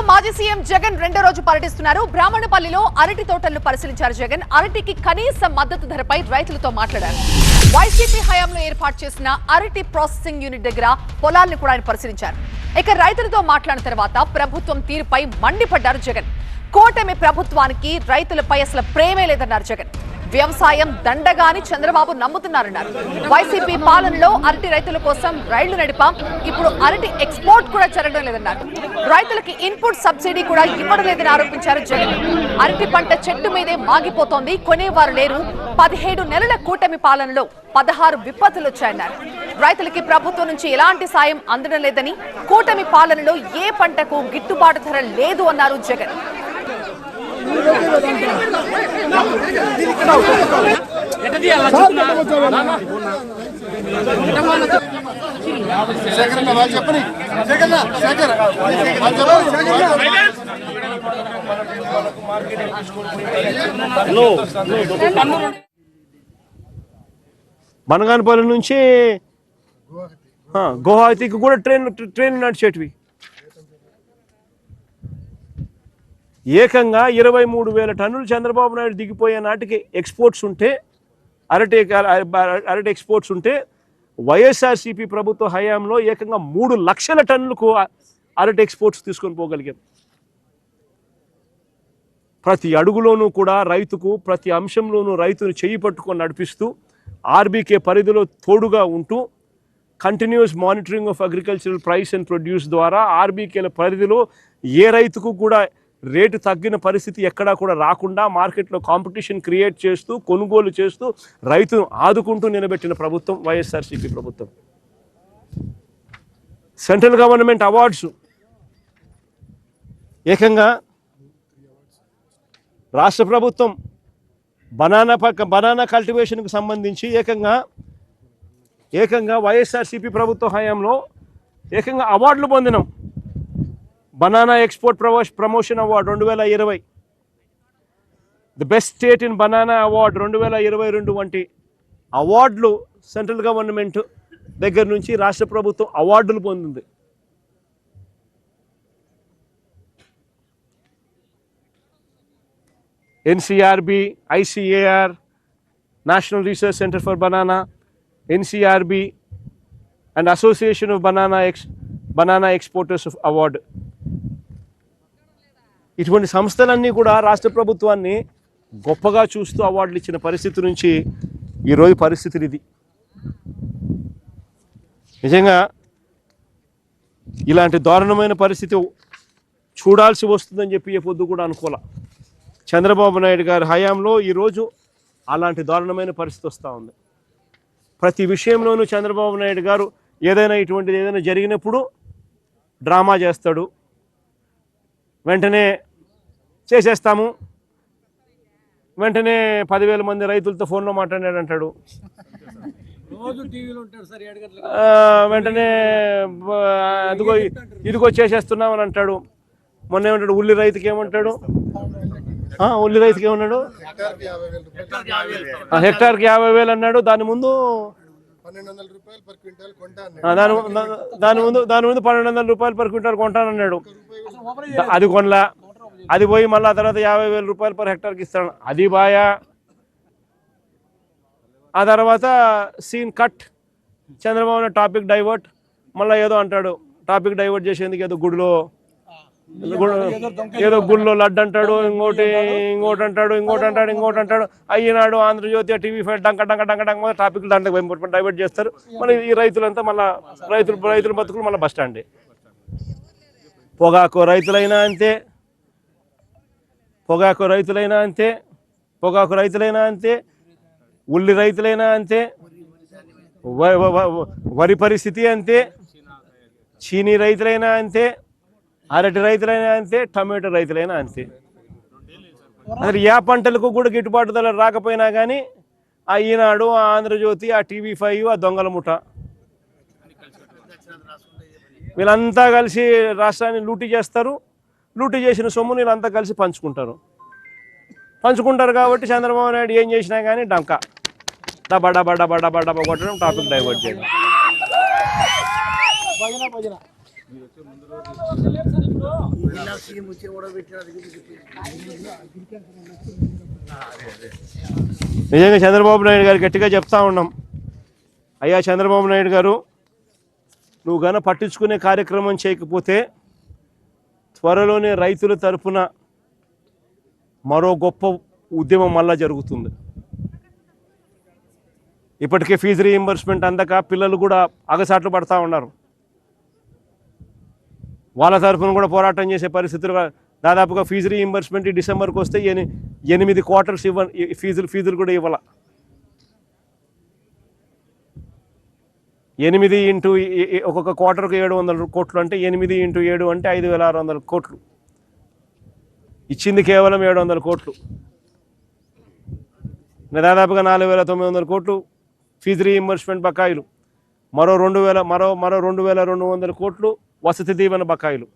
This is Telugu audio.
మాజీ సీఎం జగన్ రెండో రోజు పర్యటిస్తున్నారు. బ్రాహ్మణపల్లిలో అరటి తోటలను పరిశీలించారు జగన్. అరటికి కనీస మద్దతు ధరపై రైతులతో మాట్లాడారు. వైసీపీ హయాంలో ఏర్పాటు చేసిన అరటి ప్రాసెసింగ్ యూనిట్ దగ్గర పొలాలను కూడా ఆయన పరిశీలించారు. ఇక రైతులతో మాట్లాడిన తర్వాత ప్రభుత్వం తీరుపై మండిపడ్డారు జగన్. కూటమి ప్రభుత్వానికి రైతులపై అసలు ప్రేమే లేదన్నారు జగన్. వ్యవసాయం దండగా అని చంద్రబాబు నమ్ముతున్నారన్నారు. వైసీపీ పాలనలో అరటి రైతుల కోసం రైళ్లు నడిపాం, ఇప్పుడు అరటి ఎక్స్పోర్ట్ కూడా జరగడం లేదన్నారు. రైతులకి ఇన్పుట్ సబ్సిడీ కూడా ఇవ్వడం లేదని ఆరోపించారు జగన్. అరటి పంట చెట్టు మీదే మాగిపోతోంది, కొనేవారు లేరు. 17 నెలల కూటమి పాలనలో 16 విపత్తులు వచ్చాయన్నారు. రైతులకి ప్రభుత్వం నుంచి ఎలాంటి సాయం అందడం లేదని, కూటమి పాలనలో ఏ పంటకు గిట్టుబాటు ధర లేదు అన్నారు జగన్. బనగానపల్లి నుంచి గువాహతికి కూడా ట్రైన్ నడిచేటివి. ఏకంగా 23,000 టన్నులు చంద్రబాబు నాయుడు దిగిపోయే నాటికి ఎక్స్పోర్ట్స్ ఉంటే, అరటి ఎక్స్పోర్ట్స్ ఉంటే, వైఎస్ఆర్సీపీ ప్రభుత్వ హయాంలో ఏకంగా 3 లక్షల టన్నులకు అరటి ఎక్స్పోర్ట్స్ తీసుకొని పోగలిగాం. ప్రతి అడుగులోనూ కూడా రైతుకు, ప్రతి అంశంలోనూ రైతును చేయి పట్టుకొని నడిపిస్తూ, ఆర్బీకే పరిధిలో తోడుగా ఉంటూ, continuous monitoring of agricultural price and produce ద్వారా ఆర్బీకేల పరిధిలో ఏ రైతుకు కూడా రేటు తగ్గిన పరిస్థితి ఎక్కడా కూడా రాకుండా మార్కెట్లో కాంపిటీషన్ క్రియేట్ చేస్తూ, కొనుగోలు చేస్తూ, రైతును ఆదుకుంటూ నిలబెట్టిన ప్రభుత్వం వైఎస్ఆర్సీపీ ప్రభుత్వం. సెంట్రల్ గవర్నమెంట్ అవార్డ్స్ ఏకంగా రాష్ట్ర ప్రభుత్వం బనానా కల్టివేషన్కు సంబంధించి ఏకంగా వైఎస్ఆర్సీపీ ప్రభుత్వ హయాంలో ఏకంగా అవార్డులు పొందినాం. Banana export promotion award 2020, the best state in banana award 2022 వంటి అవార్డులు సెంట్రల్ గవర్నమెంట్ దగ్గర నుంచి రాష్ట్ర ప్రభుత్వం అవార్డులు పొందింది. NCRB, ICAR, national research centre for banana, NCRB and association of banana exporters award. ఇటువంటి సంస్థలన్నీ కూడా రాష్ట్ర ప్రభుత్వాన్ని గొప్పగా చూస్తూ అవార్డులు ఇచ్చిన పరిస్థితి నుంచి ఈరోజు పరిస్థితులు ఇది. నిజంగా ఇలాంటి దారుణమైన పరిస్థితి చూడాల్సి వస్తుందని చెప్పి ఏ పొద్దు కూడా అనుకోలే. చంద్రబాబు నాయుడు గారి హయాంలో ఈరోజు అలాంటి దారుణమైన పరిస్థితి వస్తూ ఉంది. ప్రతి విషయంలోనూ చంద్రబాబు నాయుడు గారు ఏదైనా జరిగినప్పుడు డ్రామా చేస్తాడు. వెంటనే చేసేస్తాము, వెంటనే 10,000 మంది రైతులతో ఫోన్లో మాట్లాడాడు అంటాడు. వెంటనే ఇదిగో చేసేస్తున్నామని అంటాడు. మొన్న ఏమంటాడు, ఉల్లి రైతుకి ఏమన్నాడు, హెక్టార్కి 50,000 అన్నాడు. దాని ముందు 1,200 రూపాయలు పర్ క్వింటాల్ కొంటానన్నాడు. అది కొనలా. అది పోయి మళ్ళీ ఆ తర్వాత 50,000 రూపాయలు పర్ హెక్టార్కి ఇస్తాడు. అది బాయా. ఆ తర్వాత scene cut. Chandrababu topic divert, మళ్ళీ ఏదో అంటాడు. టాపిక్ డైవర్ట్ చేసేందుకు ఏదో గుడిలో లడ్డు అంటాడు, ఇంకోటి అంటాడు. అయ్యినాడు ఆంధ్రజ్యోతి, టీవీ5 డంక టాపిక్ దాంట్లో డైవర్ట్ చేస్తారు. మళ్ళీ ఈ రైతులంతా మళ్ళీ రైతుల బతుకులు మళ్ళీ బస్ స్టాండే. పొగాకు రైతులైనా అంతే, ఉల్లి రైతులైనా అంతే, వరి పరిస్థితి అంతే, చీనీ రైతులైనా అంతే, అరటి రైతులైనా అంతే, టమాటో రైతులైనా అంతే. అసలు ఏ పంటలకు కూడా గిట్టుబాటు ధర రాకపోయినా కానీ ఆ ఈనాడు, ఆ ఆంధ్రజ్యోతి, ఆ టీవీ5, ఆ దొంగల ముఠ వీళ్ళంతా కలిసి రాష్ట్రాన్ని లూటీ చేస్తారు. లూటీ చేసిన సొమ్ముని వీళ్ళంతా కలిసి పంచుకుంటారు కాబట్టి చంద్రబాబు నాయుడు ఏం చేసినా కానీ డంకా డబ్బా కొట్టడం, టాపిక్ డైవర్ట్ చేయడం. నిజంగా చంద్రబాబు నాయుడు గారు గట్టిగా చెప్తా ఉన్నాం, అయ్యా చంద్రబాబు నాయుడు గారు, నువ్వు గన పట్టించుకునే కార్యక్రమం చేయకపోతే త్వరలోనే రైతుల తరపున మరో గొప్ప ఉద్యమం మళ్ళా జరుగుతుంది. ఇప్పటికే ఫీజు రీయింబర్స్మెంట్ అందక పిల్లలు కూడా అగసాట్లు పడతా ఉన్నారు. వాళ్ళ తరఫున కూడా పోరాటం చేసే పరిస్థితులు దాదాపుగా ఫీజు రీయింబర్స్మెంట్ ఈ డిసెంబర్కి వస్తే 8 క్వార్టర్స్ ఫీజులు కూడా ఇవ్వాల. 8 ఇంటూ ఒక్కొక్క క్వార్టర్కి 700 కోట్లు అంటే 8 ఇంటూ 7 అంటే 5,600 కోట్లు. ఇచ్చింది కేవలం 700 కోట్లు. దాదాపుగా 4,900 కోట్లు ఫీజు రీయింబర్స్మెంట్ బకాయిలు, మరో 2,200 కోట్లు వసతి దీవెన బకాయిలు.